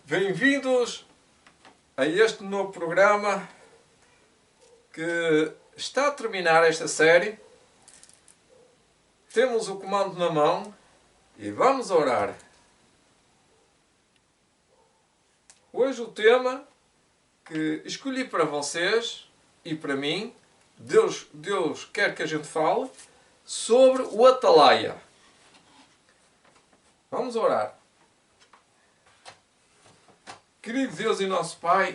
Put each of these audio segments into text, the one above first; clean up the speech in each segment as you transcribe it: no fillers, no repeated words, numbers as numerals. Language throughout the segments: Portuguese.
Bem-vindos a este novo programa que está a terminar esta série. Temos o comando na mão e vamos orar. Hoje o tema que escolhi para vocês e para mim, Deus quer que a gente fale sobre o Atalaia. Vamos orar. Querido Deus e nosso Pai,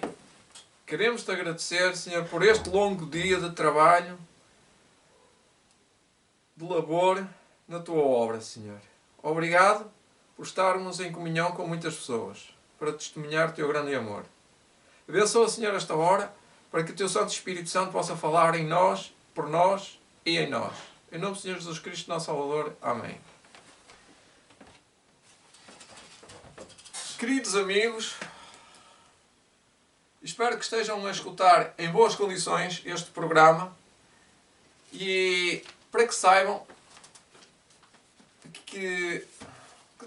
queremos-te agradecer, Senhor, por este longo dia de trabalho, de labor na tua obra, Senhor. Obrigado por estarmos em comunhão com muitas pessoas, para testemunhar o teu grande amor. Abençoa, Senhor, esta hora, para que o teu Santo Espírito Santo possa falar em nós, por nós e em nós. Em nome do Senhor Jesus Cristo, nosso Salvador. Amém. Queridos amigos, espero que estejam a escutar em boas condições este programa e para que saibam que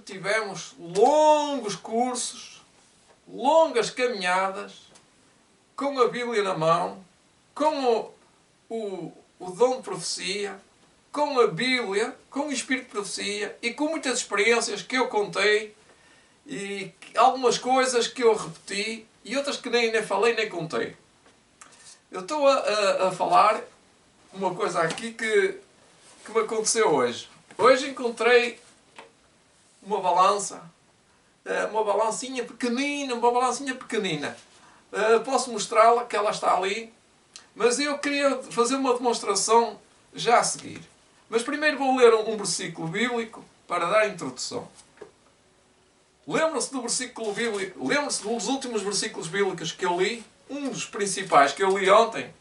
tivemos longos cursos, longas caminhadas, com a Bíblia na mão, com o dom de profecia, com a Bíblia, com o Espírito de profecia e com muitas experiências que eu contei e algumas coisas que eu repeti e outras que nem falei nem contei. Eu estou a falar uma coisa aqui que me aconteceu hoje. Hoje encontrei uma balança, uma balancinha pequenina. Posso mostrá-la, que ela está ali, mas eu queria fazer uma demonstração já a seguir. Mas primeiro vou ler um versículo bíblico para dar a introdução. Lembram-se do versículo bíblico? Lembram-se dos últimos versículos bíblicos que eu li? Um dos principais que eu li ontem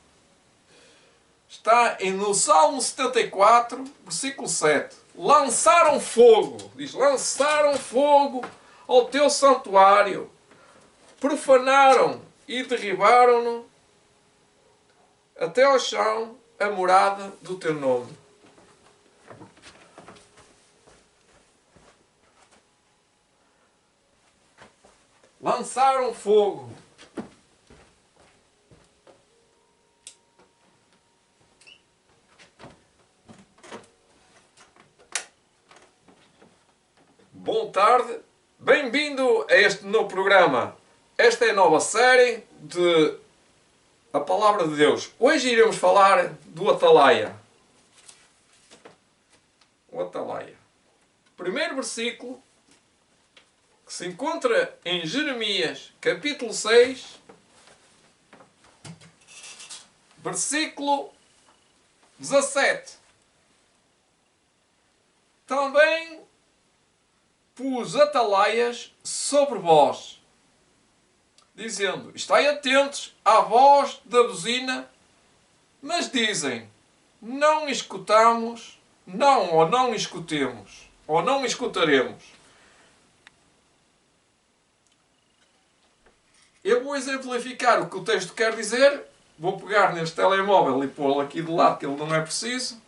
está no Salmo 74, versículo 7. Lançaram fogo, diz, lançaram fogo ao teu santuário, profanaram e derribaram-no até ao chão a morada do teu nome. Lançaram fogo. Boa tarde, bem-vindo a este novo programa. Esta é a nova série de A Palavra de Deus. Hoje iremos falar do Atalaia. O Atalaia. Primeiro versículo que se encontra em Jeremias, capítulo 6, versículo 17. Também pus atalaias sobre vós, dizendo, estai atentos à voz da buzina, mas dizem, não escutamos, não escutemos, ou não escutaremos. Eu vou exemplificar o que o texto quer dizer. Vou pegar neste telemóvel e pô-lo aqui de lado, que ele não é preciso.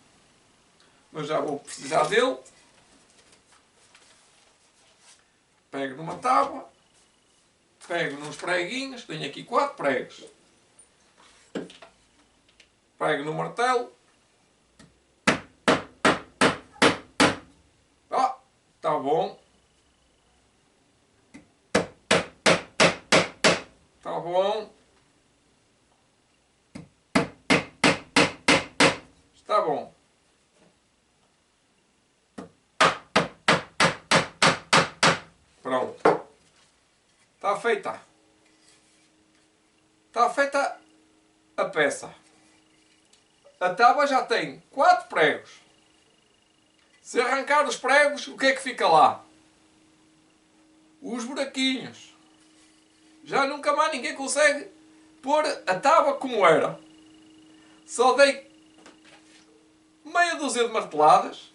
Mas já vou precisar dele. Pego numa tábua. Pego nos preguinhos. Tenho aqui 4 pregos. Pego no martelo. Está bom. Está bom. Está bom. Pronto. Está feita. Está feita a peça. A tábua já tem 4 pregos. Se arrancar os pregos, o que é que fica lá? Os buraquinhos. Já nunca mais ninguém consegue pôr a tábua como era. Só dei meia dúzia de marteladas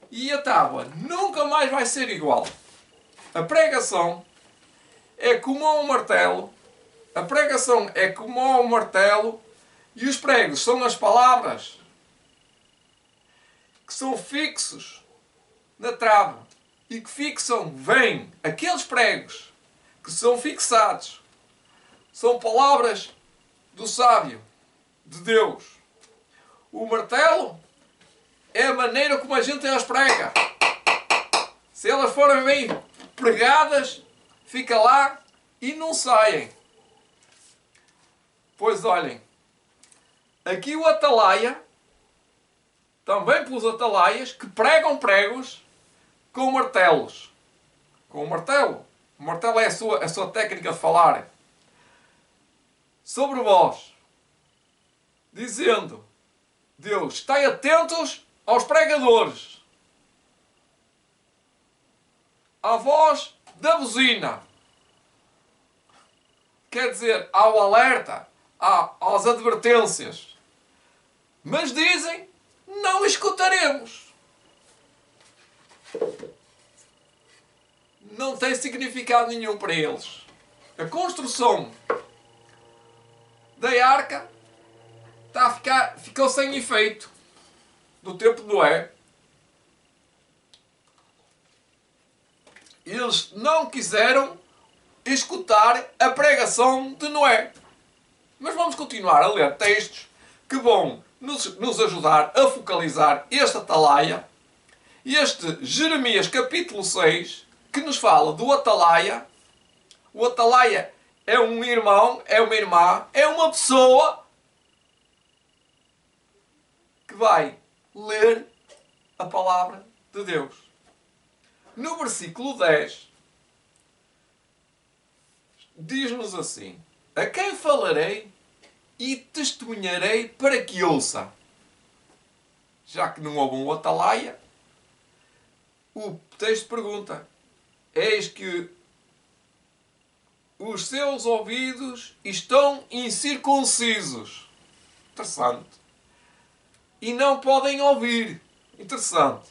e a tábua nunca mais vai ser igual. A pregação é como um martelo. A pregação é como um martelo e os pregos são as palavras que são fixos na trave e que fixam, vêm, aqueles pregos que são fixados. São palavras do sábio, de Deus. O martelo é a maneira como a gente as prega. Se elas forem bem pregadas, fica lá e não saem. Pois olhem, aqui o atalaia, também pelos atalaias, que pregam pregos com martelos. Com o martelo. O martelo é a sua técnica de falar. Sobre vós, dizendo, Deus, estai atentos aos pregadores, à voz da buzina, quer dizer, ao alerta, às advertências. Mas dizem, não escutaremos. Não tem significado nenhum para eles. A construção da arca ficou sem efeito do tempo de Noé. Eles não quiseram escutar a pregação de Noé. Mas vamos continuar a ler textos que vão nos ajudar a focalizar este atalaia. Este Jeremias capítulo 6, que nos fala do atalaia. O atalaia é um irmão, é uma irmã, é uma pessoa que vai ler a palavra de Deus. No versículo 10, diz-nos assim: a quem falarei e testemunharei para que ouça. Já que não houve um atalaia, o texto pergunta: eis que os seus ouvidos estão incircuncisos. Interessante. E não podem ouvir. Interessante.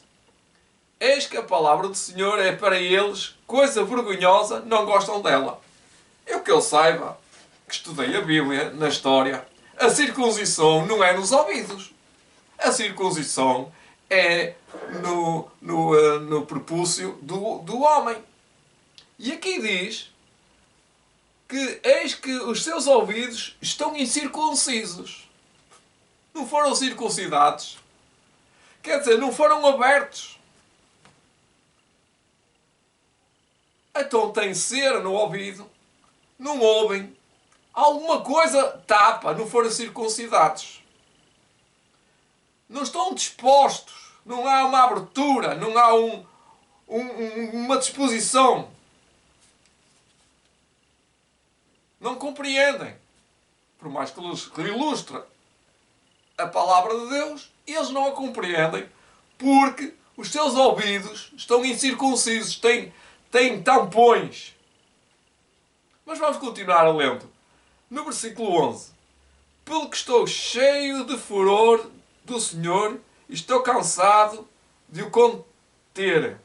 Eis que a palavra do Senhor é para eles coisa vergonhosa, não gostam dela. Eu que eu saiba, que estudei a Bíblia, na história, a circuncisão não é nos ouvidos. A circuncisão é no prepúcio do homem. E aqui diz que eis que os seus ouvidos estão incircuncisos. Não foram circuncidados. Quer dizer, não foram abertos. Então tem cera no ouvido, não ouvem, alguma coisa tapa, não foram circuncidados. Não estão dispostos, não há uma abertura, não há uma disposição. Não compreendem. Por mais que ilustre a palavra de Deus, eles não a compreendem porque os seus ouvidos estão incircuncisos, têm tampões. Mas vamos continuar a lendo. No versículo 11. Pelo que estou cheio de furor do Senhor e estou cansado de o conter.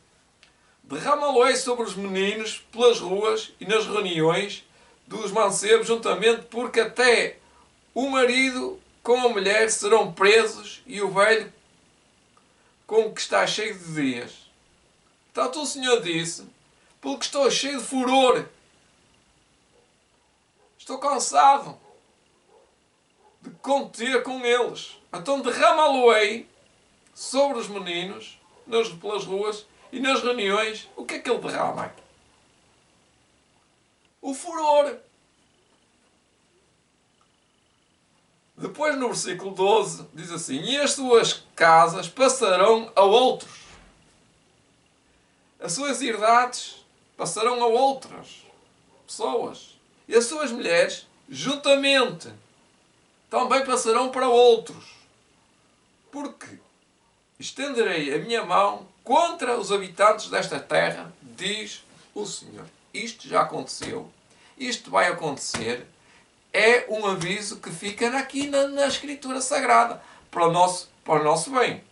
Derramá-lo-ei sobre os meninos pelas ruas e nas reuniões dos mancebos juntamente, porque até o marido com a mulher serão presos e o velho com o que está cheio de dias. Portanto, o Senhor disse: pelo que estou cheio de furor, estou cansado de conter com eles. Então derramá-lo-ei sobre os meninos pelas ruas e nas reuniões. O que é que ele derrama? O furor. Depois no versículo 12 diz assim: e as suas casas passarão a outros. As suas herdades passarão a outras pessoas. E as suas mulheres, juntamente, também passarão para outros. Porque estenderei a minha mão contra os habitantes desta terra, diz o Senhor. Isto já aconteceu. Isto vai acontecer. É um aviso que fica aqui na Escritura Sagrada, para o nosso bem.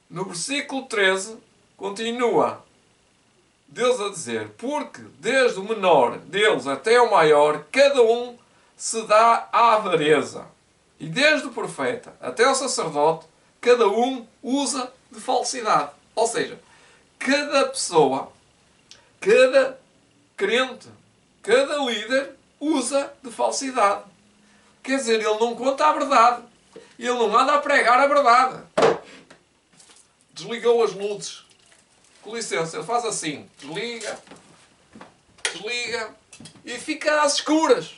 No versículo 13, continua Deus a dizer: porque desde o menor deles até o maior, cada um se dá à avareza. E desde o profeta até o sacerdote, cada um usa de falsidade. Ou seja, cada pessoa, cada crente, cada líder usa de falsidade. Quer dizer, ele não conta a verdade. Ele não anda a pregar a verdade. Desligou as luzes. Com licença, ele faz assim. Desliga. Desliga. E fica às escuras.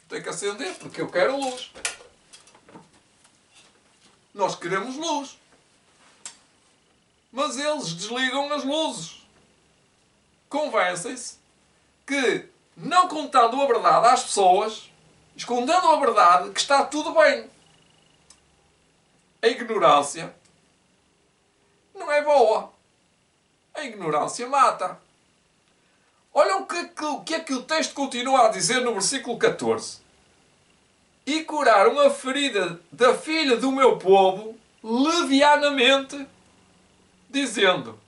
Tem que acender porque eu quero luz. Nós queremos luz. Mas eles desligam as luzes. Convencem-se que, não contando a verdade às pessoas, escondendo a verdade, que está tudo bem. A ignorância não é boa. A ignorância mata. Olha o que é que o texto continua a dizer no versículo 14. E curaram a ferida da filha do meu povo levianamente, dizendo: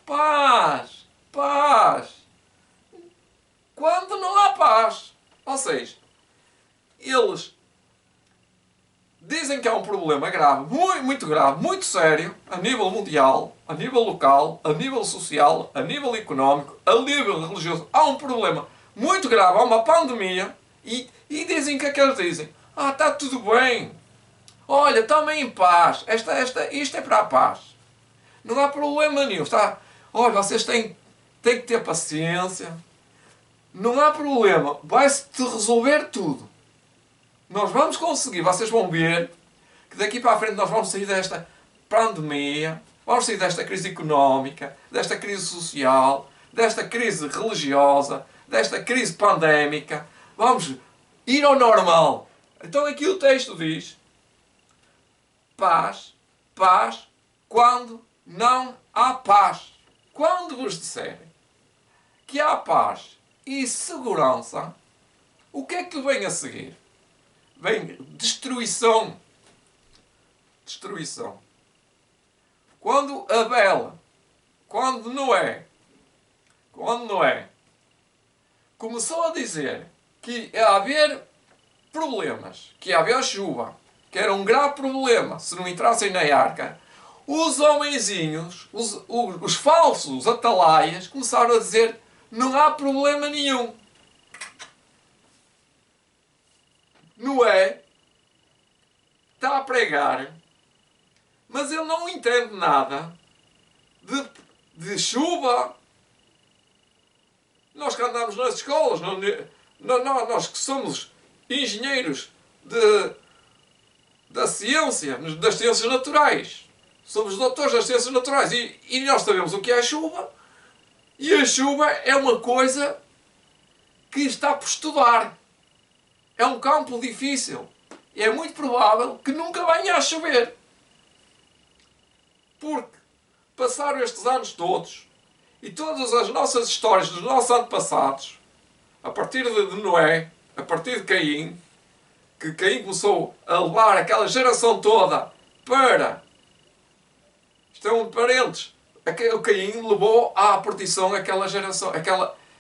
paz, paz. Quando não há paz. Ou seja, eles dizem que há um problema grave, muito grave, muito sério, a nível mundial, a nível local, a nível social, a nível económico, a nível religioso. Há um problema muito grave, há uma pandemia, e dizem que é que eles dizem? Ah, está tudo bem. Olha, tomem em paz. Isto é para a paz. Não há problema nenhum. Está? Olha, vocês têm que ter paciência. Não há problema. Vai-se resolver tudo. Nós vamos conseguir. Vocês vão ver que daqui para a frente nós vamos sair desta pandemia, vamos sair desta crise económica, desta crise social, desta crise religiosa, desta crise pandémica. Vamos ir ao normal. Então aqui o texto diz: paz, paz, quando não há paz. Quando vos disserem que há paz e segurança, o que é que vem a seguir? Vem destruição. Destruição. Quando Noé começou a dizer que ia haver problemas, que ia haver chuva, que era um grave problema se não entrassem na arca, os homenzinhos, os falsos atalaias, começaram a dizer: não há problema nenhum. Noé está a pregar, mas ele não entende nada de chuva. Nós que andamos nas escolas, nós que somos engenheiros da ciência, das ciências naturais, somos doutores das ciências naturais, e nós sabemos o que é a chuva, e a chuva é uma coisa que está por estudar. É um campo difícil. E é muito provável que nunca venha a chover. Porque passaram estes anos todos, e todas as nossas histórias dos nossos antepassados, a partir de Noé, a partir de Caim, que Caim começou a levar aquela geração toda para... Isto é um parênteses. O Caim levou à perdição aquela geração,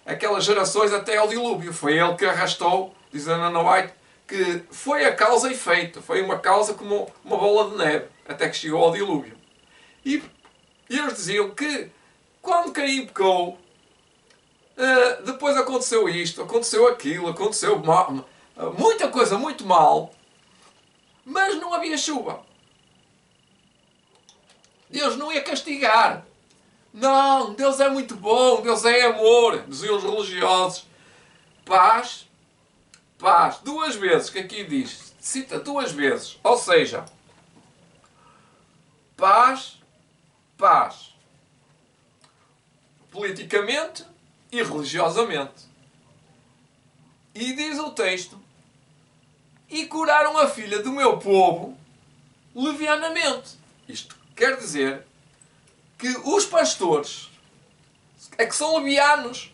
aquelas gerações até ao dilúvio. Foi ele que arrastou, diz Ana White, que foi a causa e efeito. Foi uma causa como uma bola de neve, até que chegou ao dilúvio. E eles diziam que quando Caim pecou, depois aconteceu isto, aconteceu aquilo, aconteceu muita coisa muito mal, mas não havia chuva. Deus não ia castigar. Não, Deus é muito bom, Deus é amor, diziam os religiosos. Paz, paz. 2 vezes que aqui diz, cita 2 vezes. Ou seja, paz, paz. Politicamente e religiosamente. E diz o texto: e curaram a filha do meu povo levianamente. Isto quer dizer que os pastores é que são levianos,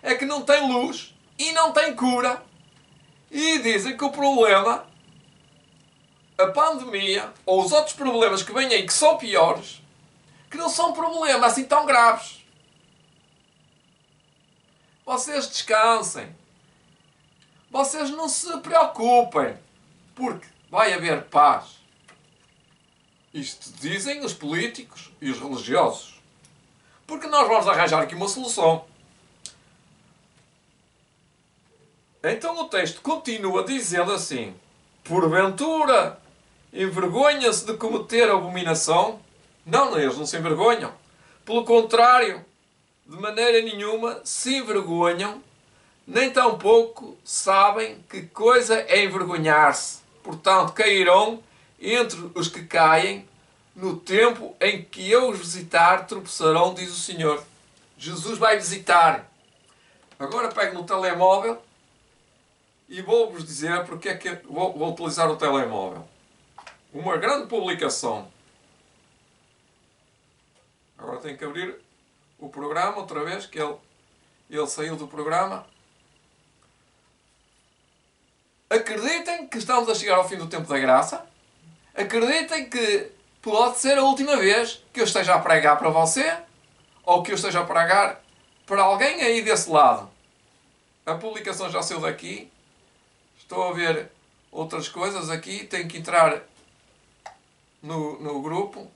é que não têm luz e não têm cura, e dizem que o problema, a pandemia ou os outros problemas que vêm aí que são piores, que não são problemas assim tão graves. Vocês descansem. Vocês não se preocupem, porque vai haver paz. Isto dizem os políticos e os religiosos. Porque nós vamos arranjar aqui uma solução. Então o texto continua dizendo assim: porventura envergonha-se de cometer abominação? Não, eles não se envergonham. Pelo contrário, de maneira nenhuma se envergonham, nem tampouco sabem que coisa é envergonhar-se. Portanto, cairão entre os que caem, no tempo em que eu os visitar, tropeçarão, diz o Senhor. Jesus vai visitar. Agora pego no telemóvel e vou-vos dizer porque é que vou utilizar o telemóvel. Uma grande publicação. Agora tenho que abrir o programa outra vez, que ele saiu do programa. Acreditem que estamos a chegar ao fim do tempo da graça. Acreditem que pode ser a última vez que eu esteja a pregar para você ou que eu esteja a pregar para alguém aí desse lado. A publicação já saiu daqui. Estou a ver outras coisas aqui. Tenho que entrar no grupo.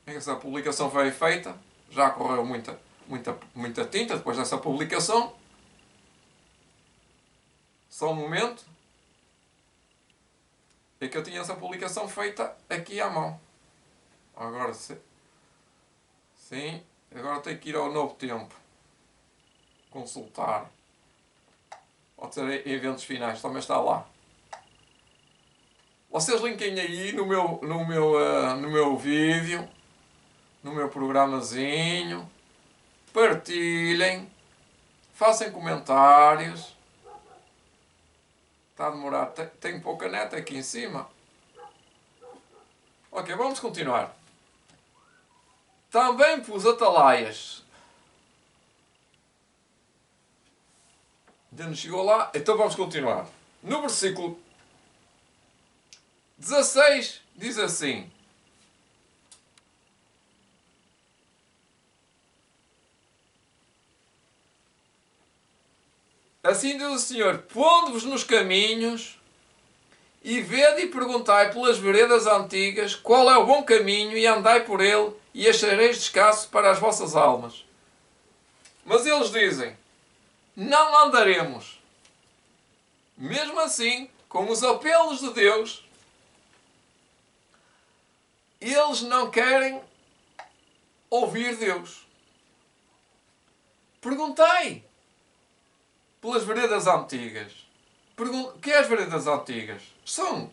Essa publicação foi feita. Já correu muita tinta depois dessa publicação. Só um momento. É que eu tinha essa publicação feita aqui à mão. Agora sim. Agora tenho que ir ao Novo Tempo. Consultar. Pode ser eventos finais. Também está lá. Vocês linkem aí no meu vídeo. No meu programazinho. Partilhem. Façam comentários. Está a demorar. Tenho pouca net aqui em cima. Ok, vamos continuar. Também pus atalaias. Ainda não chegou lá. Então vamos continuar. No versículo 16 diz assim: assim diz o Senhor: pondo-vos nos caminhos, e vede e perguntai pelas veredas antigas qual é o bom caminho, e andai por ele, e achareis descanso para as vossas almas. Mas eles dizem: não andaremos. Mesmo assim, com os apelos de Deus, eles não querem ouvir Deus. Perguntai pelas veredas antigas. O que é as veredas antigas? São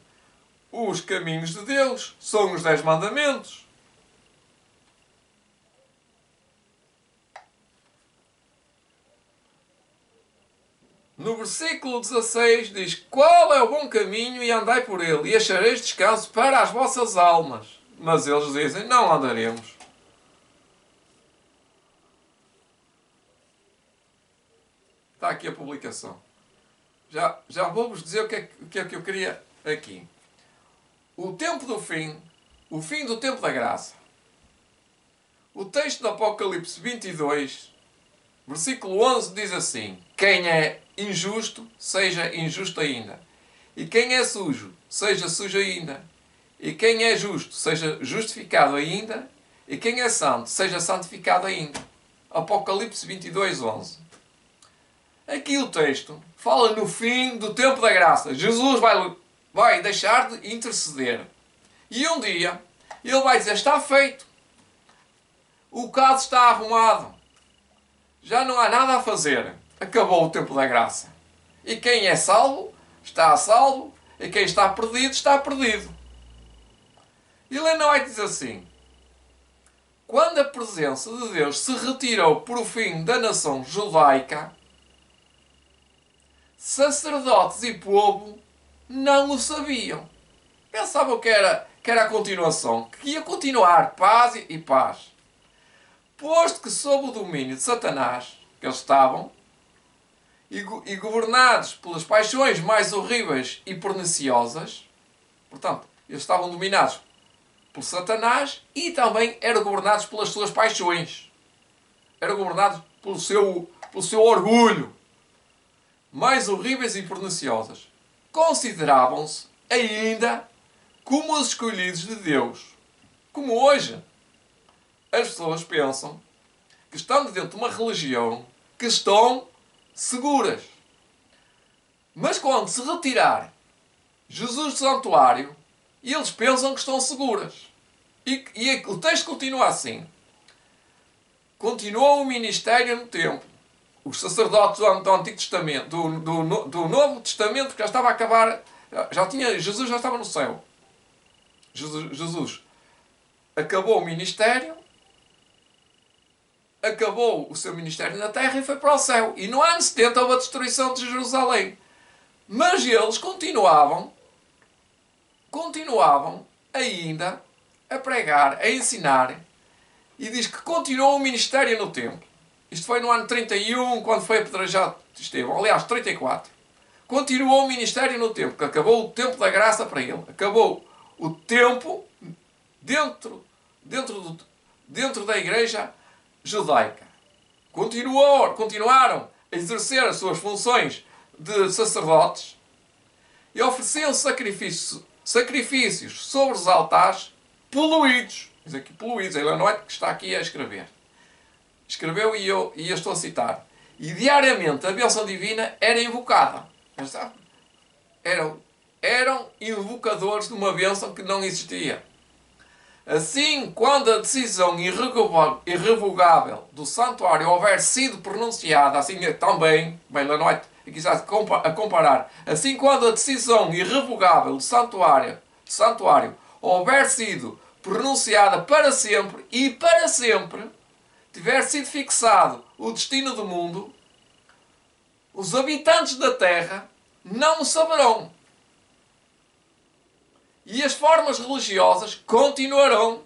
os caminhos de Deus, são os 10 mandamentos. No versículo 16 diz: qual é o bom caminho, e andai por ele, e achareis descanso para as vossas almas. Mas eles dizem: não andaremos. Está aqui a publicação. Já vou-vos dizer o que é que eu queria aqui. O tempo do fim, o fim do tempo da graça. O texto do Apocalipse 22, versículo 11 diz assim: quem é injusto, seja injusto ainda. E quem é sujo, seja sujo ainda. E quem é justo, seja justificado ainda. E quem é santo, seja santificado ainda. Apocalipse 22, 11. Aqui o texto fala no fim do tempo da graça. Jesus vai deixar de interceder. E um dia ele vai dizer: está feito. O caso está arrumado. Já não há nada a fazer. Acabou o tempo da graça. E quem é salvo, está a salvo. E quem está perdido, está perdido. E Helena White diz assim: quando a presença de Deus se retirou por o fim da nação judaica, sacerdotes e povo não o sabiam. Pensavam que era a continuação, que ia continuar paz e paz. Posto que sob o domínio de Satanás, que eles estavam, e governados pelas paixões mais horríveis e perniciosas, portanto, eles estavam dominados por Satanás e também eram governados pelas suas paixões. Eram governados pelo seu orgulho. Mais horríveis e perniciosas. Consideravam-se ainda como os escolhidos de Deus. Como hoje as pessoas pensam que estando dentro de uma religião que estão seguras. Mas quando se retirar Jesus do santuário, eles pensam que estão seguras. E o texto continua assim. Continuou o ministério no templo. Os sacerdotes do Antigo Testamento, do Novo Testamento, que já estava a acabar, Jesus já estava no céu. Jesus acabou o ministério, acabou o seu ministério na terra e foi para o céu. E no ano 70 houve a destruição de Jerusalém. Mas eles continuavam ainda a pregar, a ensinar. E diz que continuou o ministério no templo. Isto foi no ano 31, quando foi apedrejado Estevão. Aliás, 34. Continuou o ministério no templo, que acabou o tempo da graça para ele. Acabou o tempo dentro da igreja judaica. Continuaram a exercer as suas funções de sacerdotes e ofereciam sacrifícios sobre os altares poluídos. Diz aqui poluídos. Ele não é que está aqui a escrever. Escreveu e eu estou a citar. E diariamente a bênção divina era invocada. Eram invocadores de uma bênção que não existia. Assim, quando a decisão irrevogável do santuário houver sido pronunciada, assim também, bem, lá não é aqui está a comparar, assim quando a decisão irrevogável do santuário houver sido pronunciada para sempre e para sempre, tiver sido fixado o destino do mundo, os habitantes da terra não o saberão. E as formas religiosas continuarão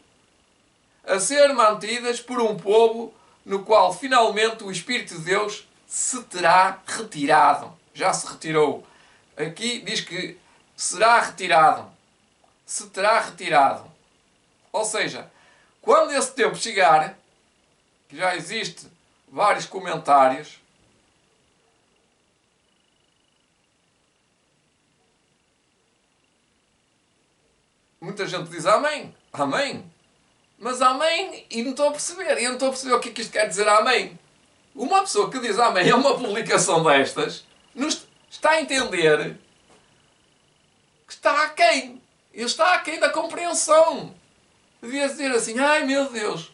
a ser mantidas por um povo no qual finalmente o Espírito de Deus se terá retirado. Já se retirou. Aqui diz que será retirado. Se terá retirado. Ou seja, quando esse tempo chegar, que já existe vários comentários, muita gente diz amém, amém, mas amém e não estou a perceber, eu não estou a perceber o que é que isto quer dizer amém. Uma pessoa que diz amém a uma publicação destas, não está a entender que está aquém, ele está aquém da compreensão. Devia dizer assim, ai meu Deus,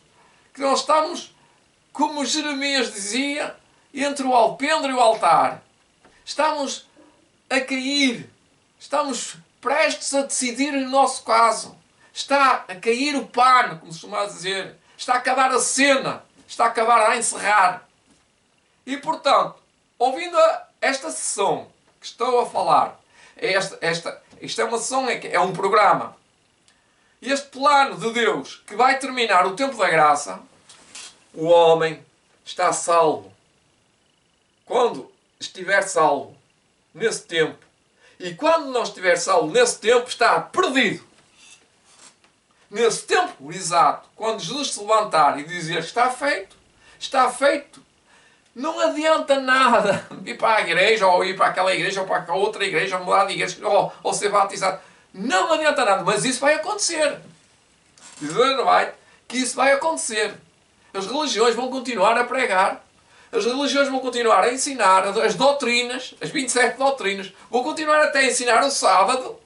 que nós estamos, como Jeremias dizia, entre o alpendre e o altar. Estamos a cair, estamos prestes a decidir o nosso caso. Está a cair o pano, como se costuma dizer. Está a acabar a cena. Está a acabar a encerrar. E, portanto, ouvindo esta sessão que estou a falar, isto é uma sessão, é um programa. Este plano de Deus que vai terminar o tempo da graça, o homem está salvo. Quando estiver salvo, nesse tempo, e quando não estiver salvo nesse tempo, está perdido. Nesse tempo exato, quando Jesus se levantar e dizer está feito, não adianta nada ir para a igreja, ou ir para aquela igreja, ou para aquela outra igreja, ou mudar de igreja, ou ser batizado. Não adianta nada, mas isso vai acontecer. Diz o White que isso vai acontecer. As religiões vão continuar a pregar. As religiões vão continuar a ensinar as doutrinas, as 27 doutrinas, vão continuar até a ensinar o sábado,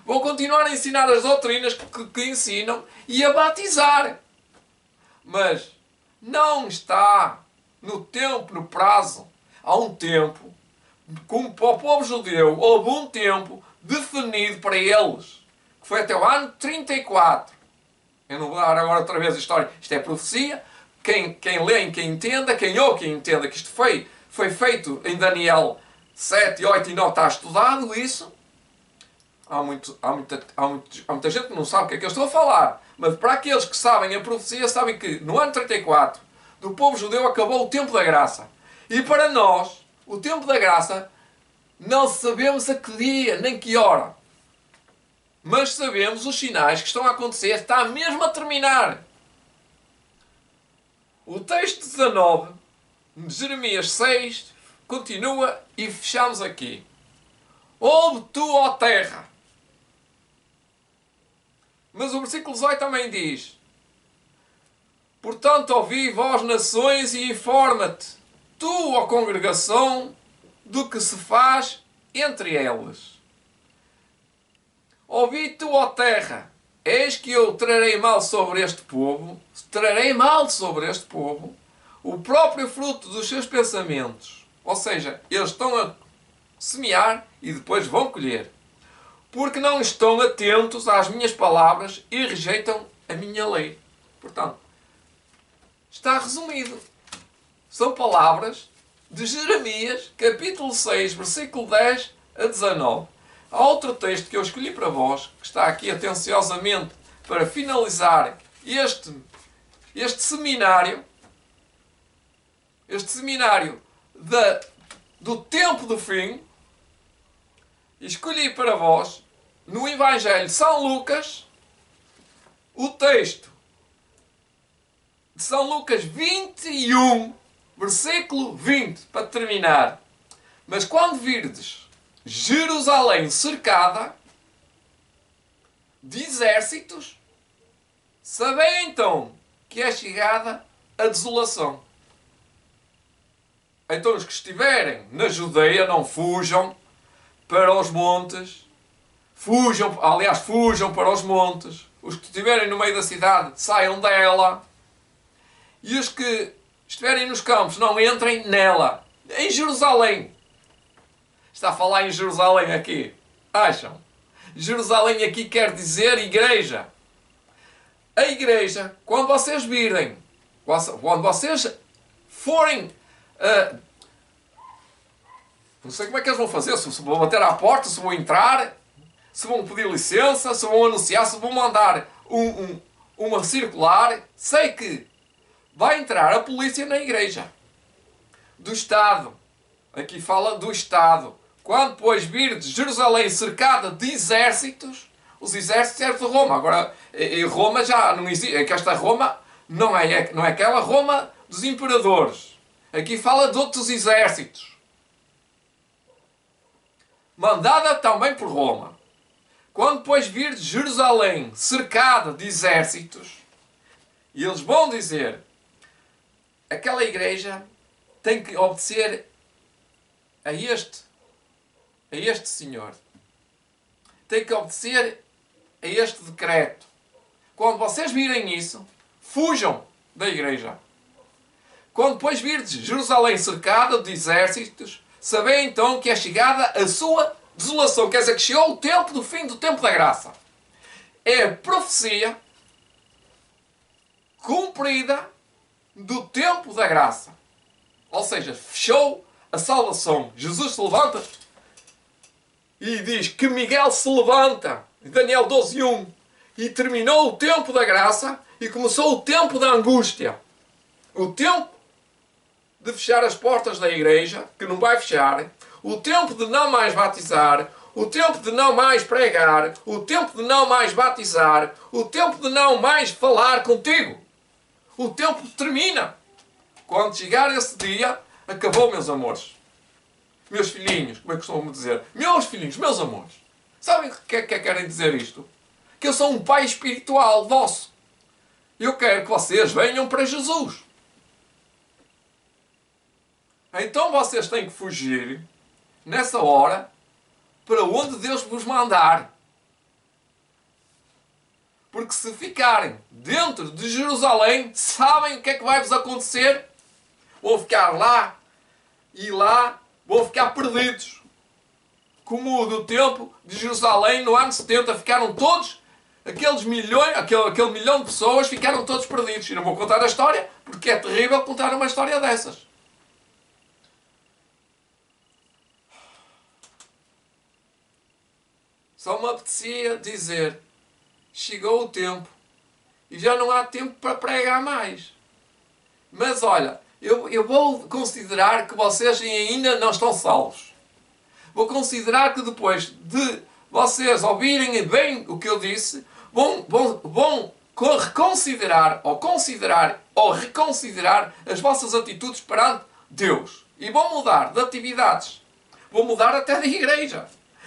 vão continuar a ensinar as doutrinas que ensinam e a batizar. Mas não está no tempo, no prazo. Há um tempo, como para o povo judeu, houve um tempo definido para eles, que foi até o ano 34. Eu não vou dar agora outra vez a história, isto é profecia. Quem lê, quem entenda, quem ouve, quem entenda que isto foi feito em Daniel 7, 8 e 9, está estudado isso. Há muita gente que não sabe o que é que eu estou a falar. Mas para aqueles que sabem a profecia, sabem que no ano 34 do povo judeu acabou o tempo da graça. E para nós, o tempo da graça, não sabemos a que dia, nem que hora. Mas sabemos os sinais que estão a acontecer, está mesmo a terminar. O texto 19 de Jeremias 6 continua e fechamos aqui. Ouve tu, ó terra. Mas o versículo 18 também diz: Portanto, ouvi, vós nações, e informa-te, tu, ó congregação, do que se faz entre elas. Ouvi tu, ó terra, eis que eu trarei mal sobre este povo, o próprio fruto dos seus pensamentos. Ou seja, eles estão a semear e depois vão colher. Porque não estão atentos às minhas palavras e rejeitam a minha lei. Portanto, está resumido. São palavras de Jeremias, capítulo 6, versículo 10 a 19. Há outro texto que eu escolhi para vós, que está aqui atenciosamente para finalizar este seminário, do tempo do fim. E escolhi para vós, no Evangelho de São Lucas, o texto de São Lucas 21, versículo 20, para terminar. Mas quando virdes Jerusalém cercada de exércitos, sabei então que é chegada a desolação. Então os que estiverem na Judeia não fujam para os montes, fujam para os montes. Os que estiverem no meio da cidade saiam dela, e os que estiverem nos campos não entrem nela. Em Jerusalém, está a falar em Jerusalém aqui, acham? Jerusalém aqui quer dizer igreja. A igreja, quando vocês virem, quando vocês forem, não sei como é que eles vão fazer, se vão bater à porta, se vão entrar, se vão pedir licença, se vão anunciar, se vão mandar uma circular. Sei que vai entrar a polícia na igreja do Estado. Aqui fala do Estado. Quando, pois, virdes Jerusalém cercada de exércitos, os exércitos eram de Roma. Agora, em Roma já não existe. É que esta Roma não é aquela Roma dos imperadores. Aqui fala de outros exércitos. Mandada também por Roma. Quando, pois, virdes Jerusalém cercada de exércitos, e eles vão dizer, aquela igreja tem que obedecer a este senhor. Tem que obedecer a este decreto. Quando vocês virem isso, fujam da igreja. Quando, pois, virdes Jerusalém cercada de exércitos, sabei então que é chegada a sua desolação. Quer dizer que chegou o tempo do fim do tempo da graça. É a profecia cumprida do tempo da graça. Ou seja, fechou a salvação. Jesus se levanta e diz que Miguel se levanta. Daniel 12:1. E terminou o tempo da graça e começou o tempo da angústia. O tempo de fechar as portas da igreja, que não vai fechar. O tempo de não mais batizar. O tempo de não mais pregar. O tempo de não mais batizar. O tempo de não mais falar contigo. O tempo termina. Quando chegar esse dia, acabou, meus amores. Meus filhinhos, como é que costumo dizer? Meus filhinhos, meus amores. Sabem o que é que querem dizer isto? Que eu sou um pai espiritual vosso. Eu quero que vocês venham para Jesus. Então vocês têm que fugir, nessa hora, para onde Deus vos mandar. Porque se ficarem dentro de Jerusalém, sabem o que é que vai vos acontecer? Vão ficar lá e lá, vão ficar perdidos. Como do tempo de Jerusalém, no ano 70, ficaram todos, aquele milhão de pessoas, ficaram todos perdidos. E não vou contar a história, porque é terrível contar uma história dessas. Só me apetecia dizer, chegou o tempo e já não há tempo para pregar mais. Mas olha, eu vou considerar que vocês ainda não estão salvos. Vou considerar que depois de vocês ouvirem bem o que eu disse, vão reconsiderar ou reconsiderar as vossas atitudes perante Deus. E vão mudar de atividades. Vão mudar até de igreja.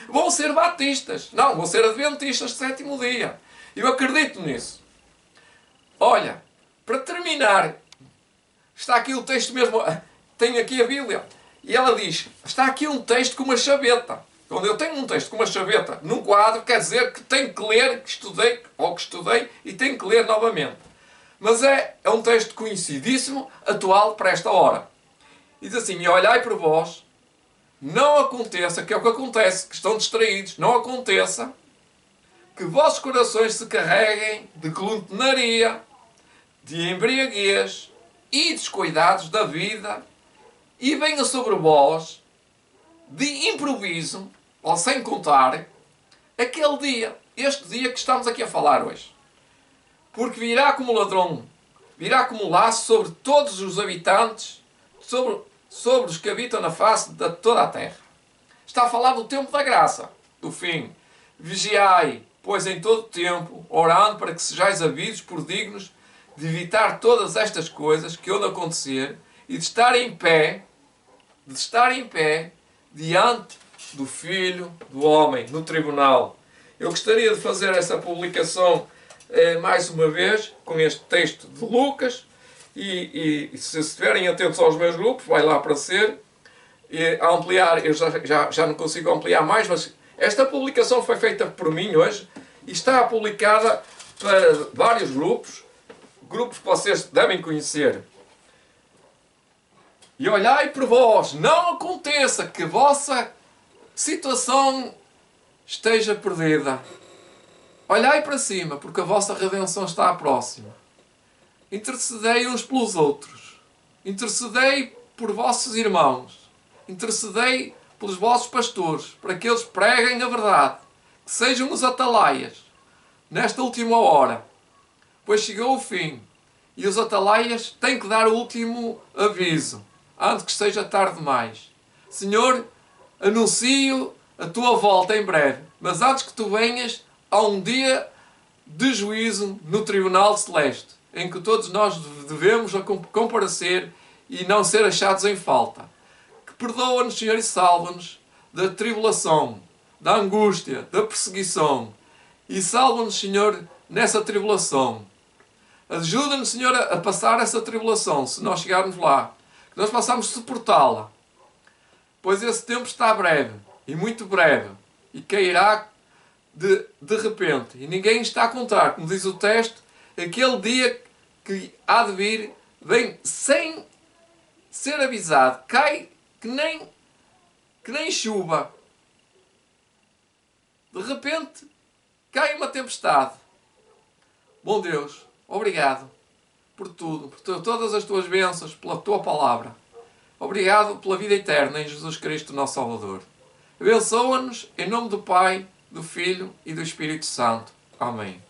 Vão ser batistas. Não, vão ser adventistas de sétimo dia. Eu acredito nisso. Olha, para terminar, terminar, está aqui o texto mesmo, tenho aqui a Bíblia, e ela diz, está aqui um texto com uma chaveta. Quando eu tenho um texto com uma chaveta num quadro, quer dizer que tenho que ler, que estudei, e tenho que ler novamente. Mas é um texto conhecidíssimo, atual para esta hora. E diz assim, e olhai por vós, não aconteça, que é o que acontece, que estão distraídos, não aconteça que vossos corações se carreguem de glutonaria, de embriaguez e descuidados da vida, e venha sobre vós, de improviso, ou sem contar, aquele dia, este dia que estamos aqui a falar hoje. Porque virá como ladrão, virá como laço sobre todos os habitantes, sobre os que habitam na face de toda a terra. Está a falar do tempo da graça, do fim. Vigiai, pois em todo o tempo, orando para que sejais havidos por dignos de evitar todas estas coisas que hão de acontecer e de estar em pé diante do Filho do Homem, no tribunal. Eu gostaria de fazer essa publicação mais uma vez, com este texto de Lucas, e se estiverem atentos aos meus grupos, vai lá aparecer. A ampliar, eu já não consigo ampliar mais, mas esta publicação foi feita por mim hoje, e está publicada para vários grupos que vocês devem conhecer. E olhai por vós, não aconteça que a vossa situação esteja perdida. Olhai para cima, porque a vossa redenção está próxima. Intercedei uns pelos outros. Intercedei por vossos irmãos. Intercedei pelos vossos pastores, para que eles preguem a verdade. Que sejam os atalaias, nesta última hora. Pois chegou o fim, e os atalaias têm que dar o último aviso, antes que seja tarde demais. Senhor, anuncio a tua volta em breve, mas antes que tu venhas, há um dia de juízo no tribunal celeste, em que todos nós devemos comparecer e não ser achados em falta. Que perdoa-nos, Senhor, e salva-nos da tribulação, da angústia, da perseguição, e salva-nos, Senhor, nessa tribulação. Ajuda-nos, Senhor, a passar essa tribulação, se nós chegarmos lá, que nós possamos suportá-la, pois esse tempo está breve, e muito breve, e cairá de repente, e ninguém está a contar, como diz o texto, aquele dia que há de vir, vem sem ser avisado, cai que nem chuva. De repente, cai uma tempestade. Bom Deus, obrigado por tudo, por todas as tuas bênçãos, pela tua palavra. Obrigado pela vida eterna em Jesus Cristo, nosso Salvador. Abençoa-nos em nome do Pai, do Filho e do Espírito Santo. Amém.